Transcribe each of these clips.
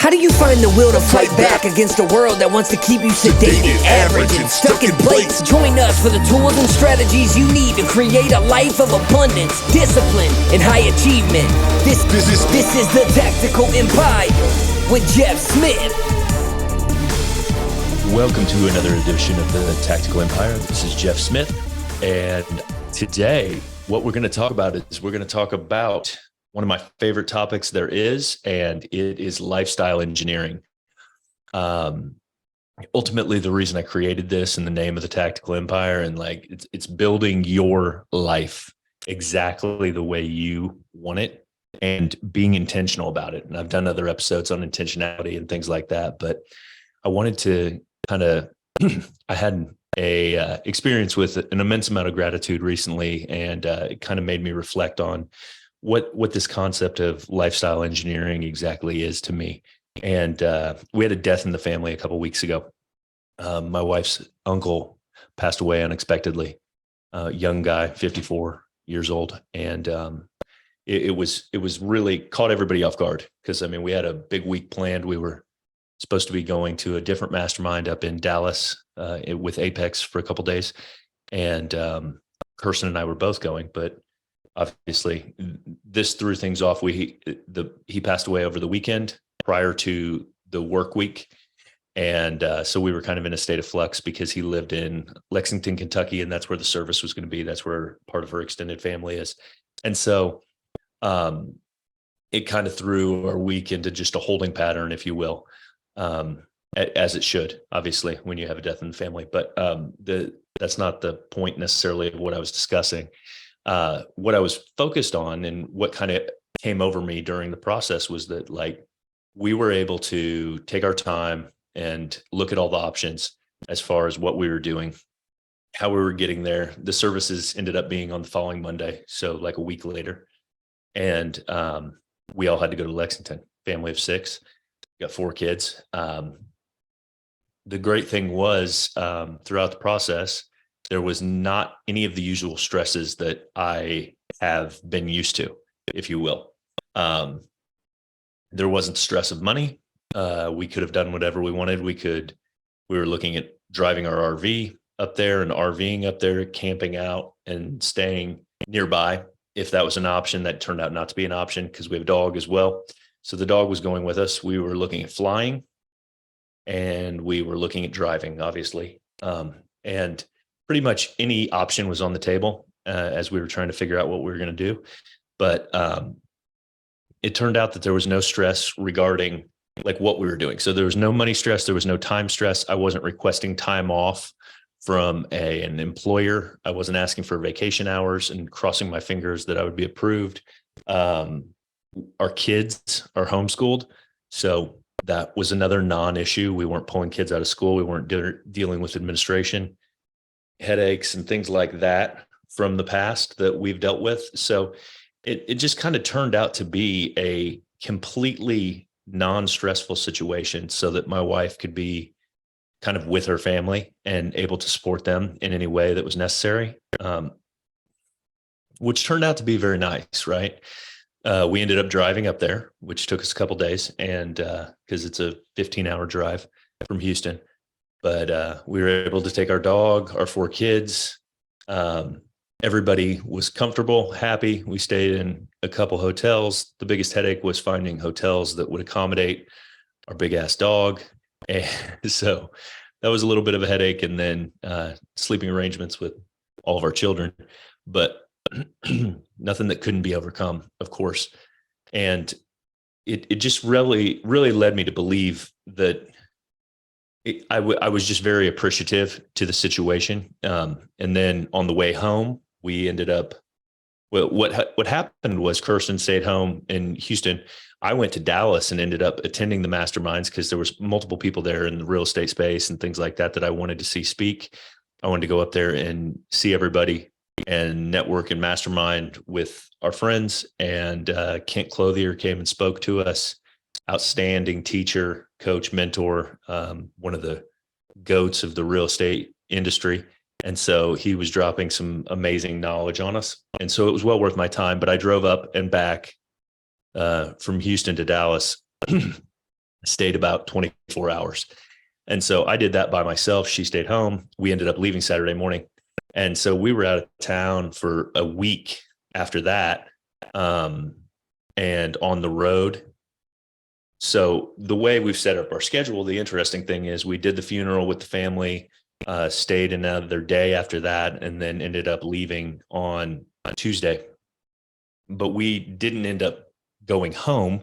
How do you find the will to fight back against a world that wants to keep you sedated, average, and stuck in place? Join us for the tools and strategies you need to create a life of abundance, discipline, and high achievement. This is the Tactical Empire with Jeff Smith. Welcome to another edition of the Tactical Empire. This is Jeff Smith, and today what we're going to talk about is we're going to talk about one of my favorite topics there is, and it is lifestyle engineering. Ultimately, the reason I created this in the name of the Tactical Empire, and it's building your life exactly the way you want it and being intentional about it. And I've done other episodes on intentionality and things like that, but I wanted to I had a experience with an immense amount of gratitude recently, and it kind of made me reflect on what this concept of lifestyle engineering exactly is to me. And we had a death in the family a couple of weeks ago. My wife's uncle passed away unexpectedly. Young guy, 54 years old, and it was really caught everybody off guard because we had a big week planned. We were supposed to be going to a different mastermind up in Dallas with Apex for a couple of days, and Kirsten and I were both going, but obviously this threw things off. He passed away over the weekend prior to the work week. And so we were kind of in a state of flux because he lived in Lexington, Kentucky, and that's where the service was going to be. That's where part of her extended family is. And so it kind of threw our week into just a holding pattern, if you will, as it should, obviously, when you have a death in the family. But that's not the point necessarily of what I was discussing. What I was focused on and what kind of came over me during the process was that we were able to take our time and look at all the options as far as what we were doing, how we were getting there. The services ended up being on the following Monday, so like a week later. And we all had to go to Lexington, family of 6, got 4 kids. The great thing was throughout the process, there was not any of the usual stresses that I have been used to, if you will. There wasn't stress of money. We could have done whatever we wanted. We were looking at driving our RV up there and RVing up there, camping out and staying nearby. If that was an option, that turned out not to be an option because we have a dog as well. So the dog was going with us. We were looking at flying and we were looking at driving, obviously. And pretty much any option was on the table as we were trying to figure out what we were going to do. But it turned out that there was no stress regarding what we were doing. So there was no money stress. There was no time stress. I wasn't requesting time off from an employer. I wasn't asking for vacation hours and crossing my fingers that I would be approved. Our kids are homeschooled. So that was another non-issue. We weren't pulling kids out of school. We weren't dealing with administration, headaches and things like that from the past that we've dealt with. So it just kind of turned out to be a completely non-stressful situation so that my wife could be kind of with her family and able to support them in any way that was necessary, which turned out to be very nice, right? We ended up driving up there, which took us a couple days, and because it's a 15-hour drive from Houston. But we were able to take our dog, our 4 kids. Everybody was comfortable, happy. We stayed in a couple hotels. The biggest headache was finding hotels that would accommodate our big ass dog. And so that was a little bit of a headache. And then sleeping arrangements with all of our children, but nothing that couldn't be overcome, of course. And it just really, really led me to believe that I was just very appreciative to the situation. And then on the way home, we ended up, what happened was Kirsten stayed home in Houston. I went to Dallas and ended up attending the masterminds because there was multiple people there in the real estate space and things like that I wanted to see speak. I wanted to go up there and see everybody and network and mastermind with our friends. And Kent Clothier came and spoke to us. Outstanding teacher, coach, mentor, one of the goats of the real estate industry. And so he was dropping some amazing knowledge on us. And so it was well worth my time, but I drove up and back from Houston to Dallas stayed about 24 hours. And so I did that by myself. She stayed home. We ended up leaving Saturday morning. And so we were out of town for a week after that, and on the road. So the way we've set up our schedule, the interesting thing is we did the funeral with the family, stayed another day after that, and then ended up leaving on Tuesday. But we didn't end up going home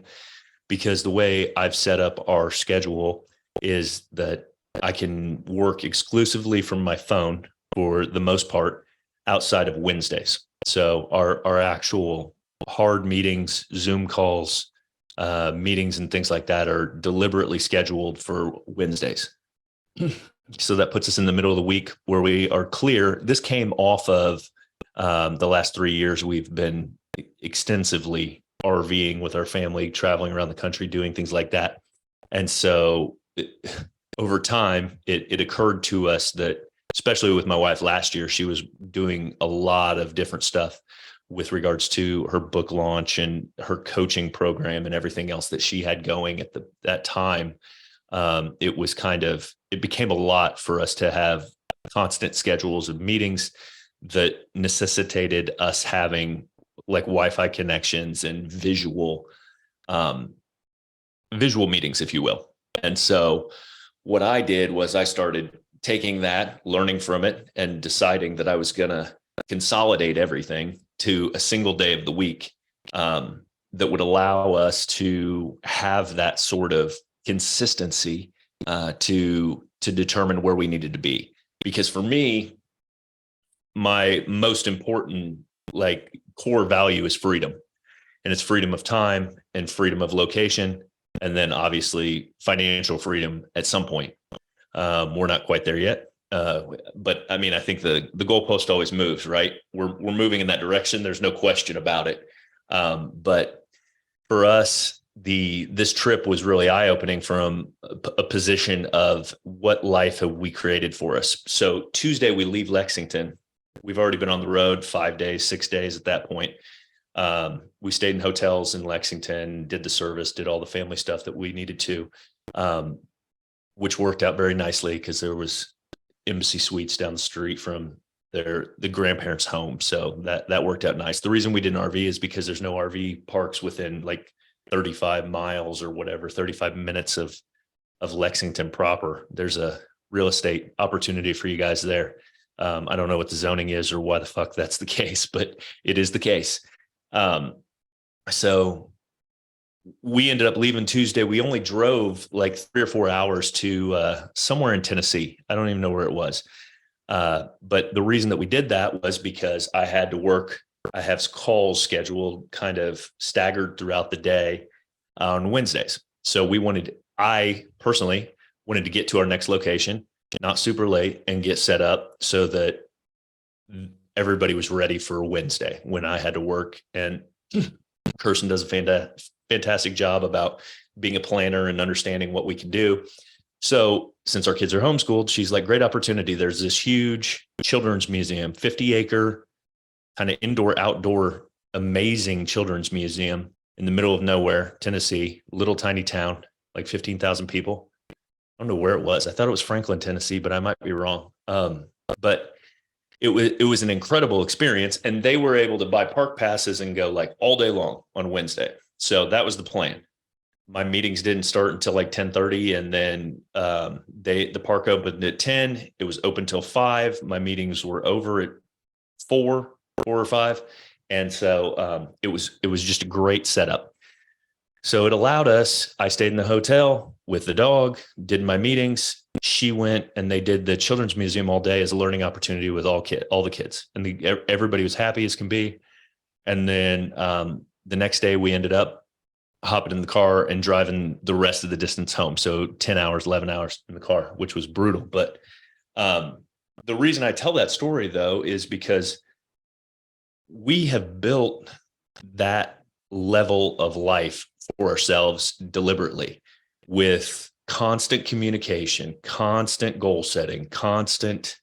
because the way I've set up our schedule is that I can work exclusively from my phone for the most part outside of Wednesdays. So our actual hard meetings, Zoom calls, meetings and things like that are deliberately scheduled for Wednesdays. So that puts us in the middle of the week where we are clear. This came off of the last 3 years. We've been extensively RVing with our family, traveling around the country, doing things like that. And so over time, it occurred to us that, especially with my wife last year, she was doing a lot of different stuff with regards to her book launch and her coaching program and everything else that she had going at that time. It became a lot for us to have constant schedules of meetings that necessitated us having like Wi-Fi connections and visual meetings, if you will. And so what I did was I started taking that, learning from it, and deciding that I was going to consolidate everything to a single day of the week, that would allow us to have that sort of consistency to determine where we needed to be. Because for me, my most important like core value is freedom, and it's freedom of time and freedom of location, and then obviously financial freedom at some point. We're not quite there yet. But I mean, I think the goalpost always moves, right? We're moving in that direction. There's no question about it. But for us, this trip was really eye-opening from a position of what life have we created for us. So Tuesday we leave Lexington. We've already been on the road 5 days, 6 days at that point. We stayed in hotels in Lexington, did the service, did all the family stuff that we needed to, which worked out very nicely because there was embassy suites down the street from the grandparents' home. So that worked out nice. The reason we did an RV is because there's no RV parks within like 35 miles or whatever, 35 minutes of Lexington proper. There's a real estate opportunity for you guys there. I don't know what the zoning is or why the fuck that's the case, but it is the case. So we ended up leaving Tuesday. We only drove like 3 or 4 hours to somewhere in Tennessee. I don't even know where it was. But the reason that we did that was because I had to work. I have calls scheduled kind of staggered throughout the day on Wednesdays. So I personally wanted to get to our next location, not super late, and get set up so that everybody was ready for Wednesday when I had to work. And Kirsten does a fantastic job about being a planner and understanding what we can do. So since our kids are homeschooled, she's like, great opportunity. There's this huge children's museum, 50-acre kind of indoor, outdoor, amazing children's museum in the middle of nowhere, Tennessee, little tiny town, like 15,000 people. I don't know where it was. I thought it was Franklin, Tennessee, but I might be wrong. But it was an incredible experience, and they were able to buy park passes and go like all day long on Wednesday. So that was the plan. My meetings didn't start until like 10:30, and then the park opened at 10. It was open till 5. My meetings were over at 4 or 5, and so it was just a great setup. So it allowed us. I stayed in the hotel with the dog, did my meetings. She went and they did the children's museum all day as a learning opportunity with all the kids, and everybody was happy as can be. And then the next day we ended up hopping in the car and driving the rest of the distance home. So 10 hours, 11 hours in the car, which was brutal. But the reason I tell that story though, is because we have built that level of life for ourselves deliberately, with constant communication, constant goal setting, constant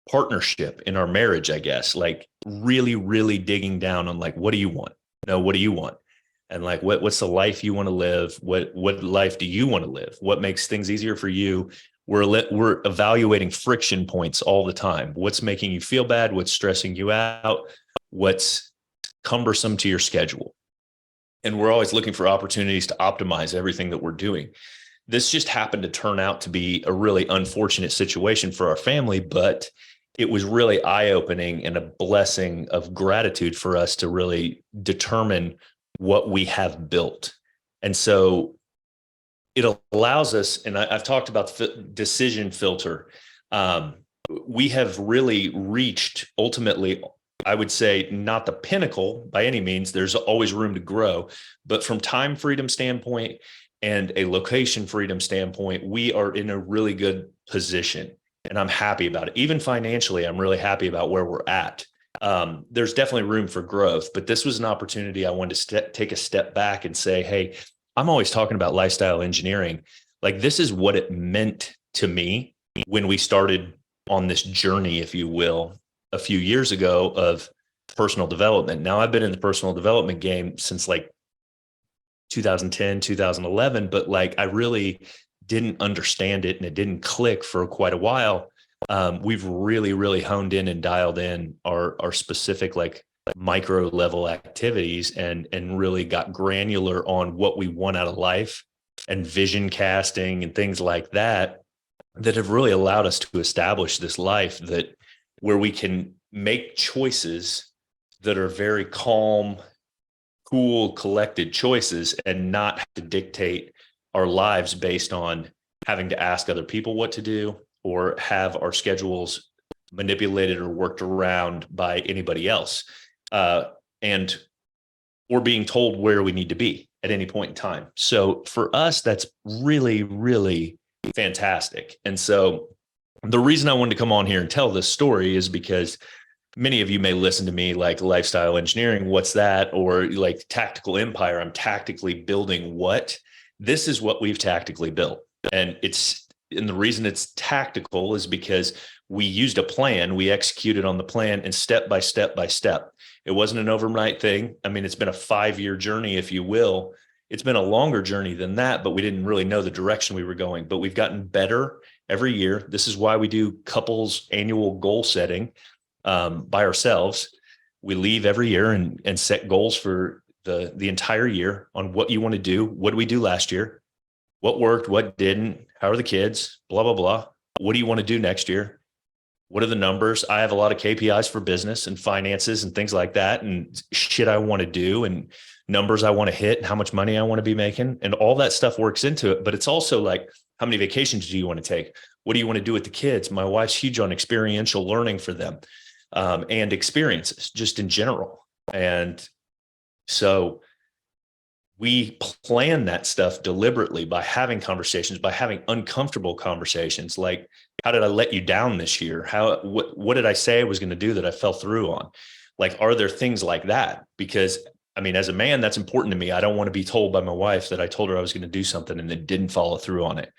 partnership in our marriage, I guess, like really, really digging down on like, what do you want? No, what do you want? and like, what's the life you want to live? What life do you want to live? What makes things easier for you? We're evaluating friction points all the time. What's making you feel bad? What's stressing you out? What's cumbersome to your schedule? And we're always looking for opportunities to optimize everything that we're doing. This just happened to turn out to be a really unfortunate situation for our family, but it was really eye-opening and a blessing of gratitude for us to really determine what we have built. And so it allows us, and I've talked about the decision filter. We have really reached, ultimately, I would say, not the pinnacle by any means. There's always room to grow, but from time freedom standpoint and a location freedom standpoint, we are in a really good position, and I'm happy about it. Even financially, I'm really happy about where we're at. There's definitely room for growth, but this was an opportunity I wanted to take a step back and say, hey, I'm always talking about lifestyle engineering. Like, this is what it meant to me when we started on this journey, if you will, a few years ago of personal development. Now, I've been in the personal development game since like 2010, 2011, but like, I really didn't understand it and it didn't click for quite a while. We've really, really honed in and dialed in our specific, like, micro level activities and really got granular on what we want out of life and vision casting and things like that have really allowed us to establish this life that where we can make choices that are very calm, cool, collected choices, and not have to dictate our lives based on having to ask other people what to do or have our schedules manipulated or worked around by anybody else. And we're being told where we need to be at any point in time. So for us, that's really, really fantastic. And so the reason I wanted to come on here and tell this story is because many of you may listen to me like lifestyle engineering, what's that? Or like tactical empire, I'm tactically building what? This is what we've tactically built. And the reason it's tactical is because we used a plan, we executed on the plan, and step by step by step. It wasn't an overnight thing. I mean, it's been a 5-year journey, if you will. It's been a longer journey than that, but we didn't really know the direction we were going. But we've gotten better every year. This is why we do couples annual goal setting by ourselves. We leave every year and set goals for the entire year on what you want to do. What did we do last year? What worked? What didn't? How are the kids? Blah, blah, blah. What do you want to do next year? What are the numbers? I have a lot of KPIs for business and finances and things like that, and shit I want to do and numbers I want to hit and how much money I want to be making. And all that stuff works into it. But it's also like, how many vacations do you want to take? What do you want to do with the kids? My wife's huge on experiential learning for them and experiences just in general. And so we plan that stuff deliberately by having conversations, by having uncomfortable conversations. Like, how did I let you down this year? What did I say I was going to do that I fell through on? Like, are there things like that? Because I mean, as a man, that's important to me. I don't want to be told by my wife that I told her I was going to do something and then didn't follow through on it.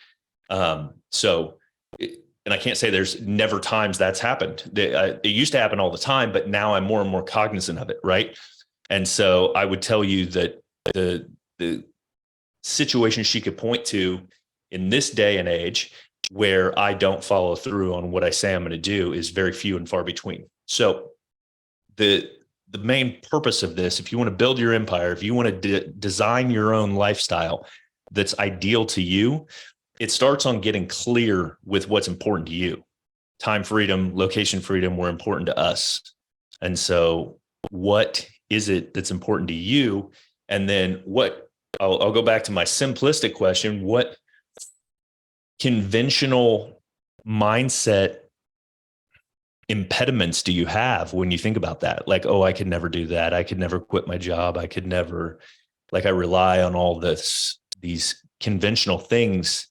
And I can't say there's never times that's happened. It used to happen all the time, but now I'm more and more cognizant of it. Right. And so I would tell you that the situation she could point to in this day and age where I don't follow through on what I say I'm going to do is very few and far between. So the main purpose of this, if you want to build your empire, if you want to design your own lifestyle that's ideal to you, it starts on getting clear with what's important to you. Time freedom, location freedom were important to us. And so what is it that's important to you? And then I'll go back to my simplistic question. What conventional mindset impediments do you have when you think about that? Like, oh, I could never do that. I could never quit my job. I could never, like, I rely on all these conventional things.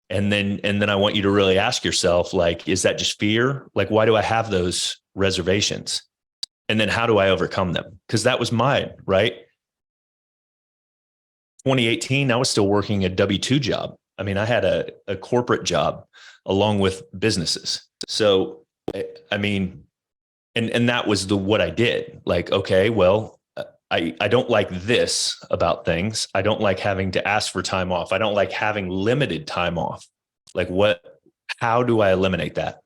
And then I want you to really ask yourself, like, is that just fear? Like, why do I have those reservations? And then how do I overcome them? Because that was mine, right? 2018, I was still working a W-2 job. I mean, I had a corporate job along with businesses. So, I mean, and that was what I did. Like, okay, well, I don't like this about things. I don't like having to ask for time off. I don't like having limited time off. Like how do I eliminate that?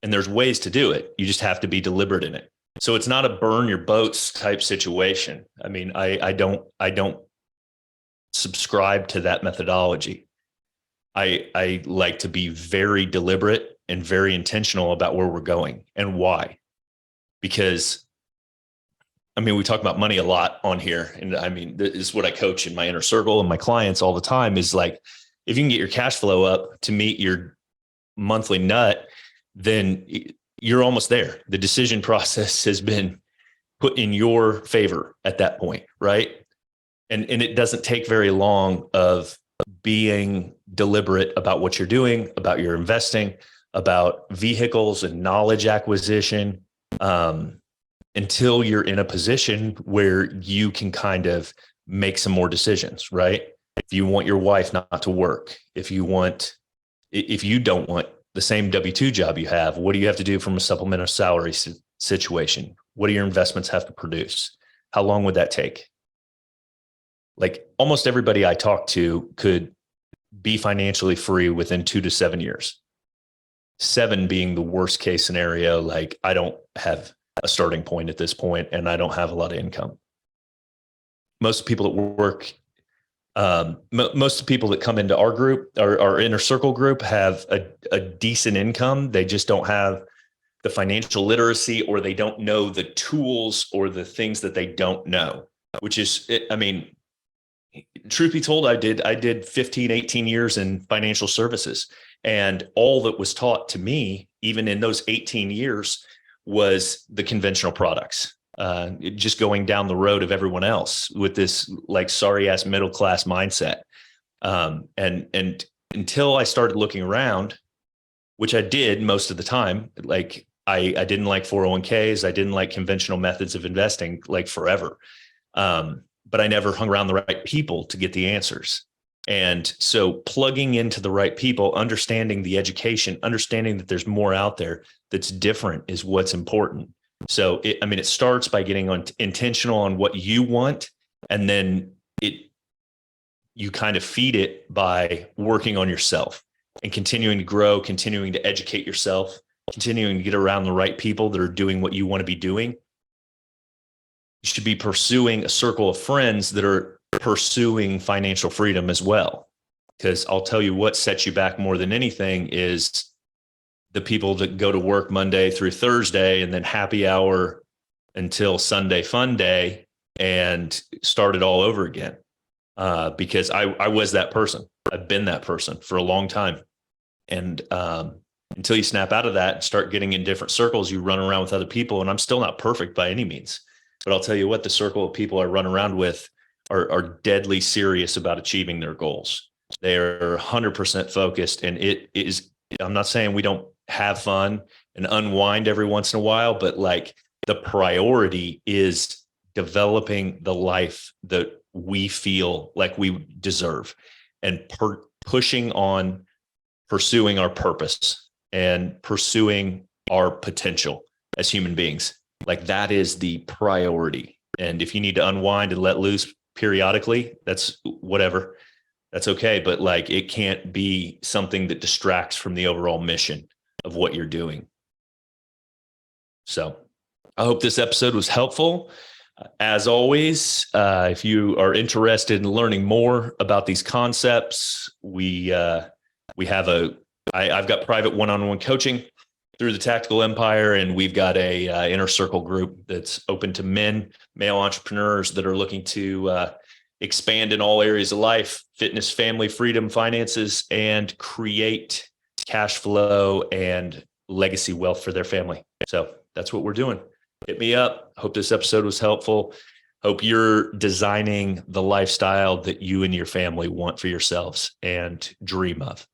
And there's ways to do it. You just have to be deliberate in it. So it's not a burn your boats type situation. I mean, I don't subscribe to that methodology. I like to be very deliberate and very intentional about where we're going and why. Because I mean, we talk about money a lot on here. And I mean, this is what I coach in my inner circle and my clients all the time is like, if you can get your cash flow up to meet your monthly nut, then you're almost there. The decision process has been put in your favor at that point, right? And it doesn't take very long of being deliberate about what you're doing, about your investing, about vehicles and knowledge acquisition, until you're in a position where you can kind of make some more decisions, right? If you want your wife not to work, if you don't want the same W-2 job you have, what do you have to do from a supplemental salary situation? What do your investments have to produce? How long would that take? Like almost everybody I talk to could be financially free within 2 to 7 years. 7 being the worst case scenario. Like I don't have a starting point at this point, and I don't have a lot of income. Most people that work, most people that come into our group, our inner circle group, have a decent income. They just don't have the financial literacy, or they don't know the tools or the things that they don't know, which is, I mean, truth be told, I did 15, 18 years in financial services, and all that was taught to me, even in those 18 years, was the conventional products, just going down the road of everyone else with this like sorry ass middle class mindset. And until I started looking around, which I did most of the time, like I didn't like 401ks. I didn't like conventional methods of investing like forever. But I never hung around the right people to get the answers. And so plugging into the right people, understanding the education, understanding that there's more out there that's different is what's important. So it starts by getting intentional on what you want, and then you kind of feed it by working on yourself and continuing to grow, continuing to educate yourself, continuing to get around the right people that are doing what you want to be doing. You should be pursuing a circle of friends that are pursuing financial freedom as well. Because I'll tell you what sets you back more than anything is the people that go to work Monday through Thursday and then happy hour until Sunday fun day and start it all over again. Because I was that person. I've been that person for a long time. And until you snap out of that and start getting in different circles, you run around with other people. And I'm still not perfect by any means. But I'll tell you what, the circle of people I run around with are deadly serious about achieving their goals. They're 100% focused. And it is, I'm not saying we don't have fun and unwind every once in a while, but like the priority is developing the life that we feel like we deserve and pushing on pursuing our purpose and pursuing our potential as human beings. Like that is the priority. And if you need to unwind and let loose periodically, that's whatever, that's okay. But like, it can't be something that distracts from the overall mission of what you're doing. So I hope this episode was helpful. As always, if you are interested in learning more about these concepts, I've got private one-on-one coaching through the Tactical Empire, and we've got a inner circle group that's open to male entrepreneurs that are looking to expand in all areas of life: fitness, family, freedom, finances, and create cash flow and legacy wealth for their family. So that's what we're doing. Hit me up. Hope this episode was helpful. Hope you're designing the lifestyle that you and your family want for yourselves and dream of.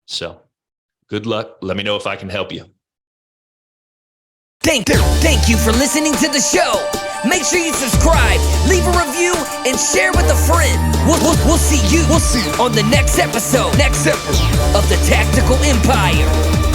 So good luck. Let me know if I can help you. Thank you for listening to the show. Make sure you subscribe, leave a review, and share with a friend. We'll see you on the next episode of the Tactical Empire.